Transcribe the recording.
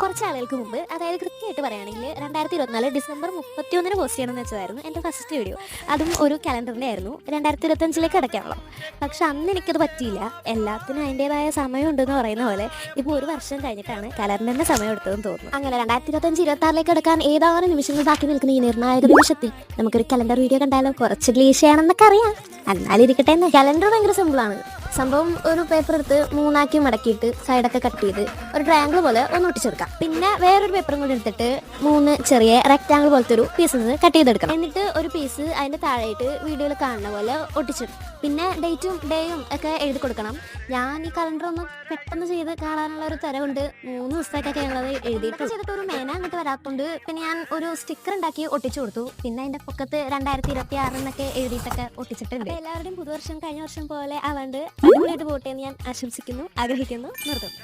കുറച്ച് ആളുകൾക്ക് മുമ്പ്, അതായത് കൃത്യമായിട്ട് പറയുകയാണെങ്കിൽ 2024 ഡിസംബർ 31 പോസ്റ്റ് ചെയ്യണമെന്ന് വെച്ചതായിരുന്നു എൻ്റെ ഫസ്റ്റ് വീഡിയോ. അതും ഒരു കലണ്ടറിൻ്റെ ആയിരുന്നു, 2025 അടയ്ക്കാമല്ലോ. പക്ഷെ അന്ന് എനിക്കത് പറ്റിയില്ല. എല്ലാത്തിനും അതിൻ്റെതായ സമയമുണ്ടെന്ന് പറയുന്ന പോലെ ഇപ്പോൾ ഒരു വർഷം കഴിഞ്ഞിട്ടാണ് കലണ്ടറിൻ്റെ സമയം എടുത്തതെന്ന് തോന്നുന്നു. അങ്ങനെ 2025-26 എടുക്കാൻ ഏതാനും നിമിഷങ്ങൾ ബാക്കി നിൽക്കുന്ന ഈ നിർണായക നിമിഷത്തിൽ നമുക്കൊരു കലണ്ടർ വീഡിയോ കണ്ടാലോ? കുറച്ച് ക്ലീശയാണെന്നൊക്കെ അറിയാം, എന്നാലിരിക്കട്ടെ. കലണ്ടർ ഭയങ്കര സിമ്പിളാണ് സംഭവം. ഒരു പേപ്പർ എടുത്ത് മൂന്നാക്കി മടക്കിയിട്ട് സൈഡൊക്കെ കട്ട് ചെയ്ത് ഒരു ട്രയാങ്കിൾ പോലെ ഒന്ന് ഒട്ടിച്ചെടുക്കാം. പിന്നെ വേറൊരു പേപ്പറും കൂടി എടുത്തിട്ട് 3 ചെറിയ റെക്റ്റാങ്കിൾ പോലത്തെ ഒരു പീസസ് കട്ട് ചെയ്തെടുക്കണം. എന്നിട്ട് ഒരു പീസ് അതിൻ്റെ താഴെയിട്ട് വീഡിയോയിൽ കാണുന്ന പോലെ ഒട്ടിച്ചെടുക്കും. പിന്നെ ഡേറ്റും ഡേയും ഒക്കെ എഴുതി കൊടുക്കണം. ഞാൻ ഈ കലണ്ടർ ഒന്ന് പെട്ടെന്ന് ചെയ്ത് കാണാനുള്ള ഒരു തരമുണ്ട്. 3 ദിവസത്തേക്കൊക്കെ ഞങ്ങളത് എഴുതിയിട്ട് ചെയ്തിട്ട് ഒരു മേന അങ്ങോട്ട് വരാത്തതുകൊണ്ട് പിന്നെ ഞാൻ ഒരു സ്റ്റിക്കർ ഉണ്ടാക്കി ഒട്ടിച്ചു കൊടുത്തു. പിന്നെ അതിൻ്റെ പൊക്കത്ത് 2026 എന്നൊക്കെ എഴുതിയിട്ടൊക്കെ ഒട്ടിച്ചിട്ടുണ്ട്. എല്ലാവരുടെയും പുതുവർഷം കഴിഞ്ഞ വർഷം പോലെ ആവാണ്ട് അടിപൊളിയായിട്ട് പോട്ടെ എന്ന് ഞാൻ ആശംസിക്കുന്നു, ആഗ്രഹിക്കുന്നു, നിർത്തുന്നു.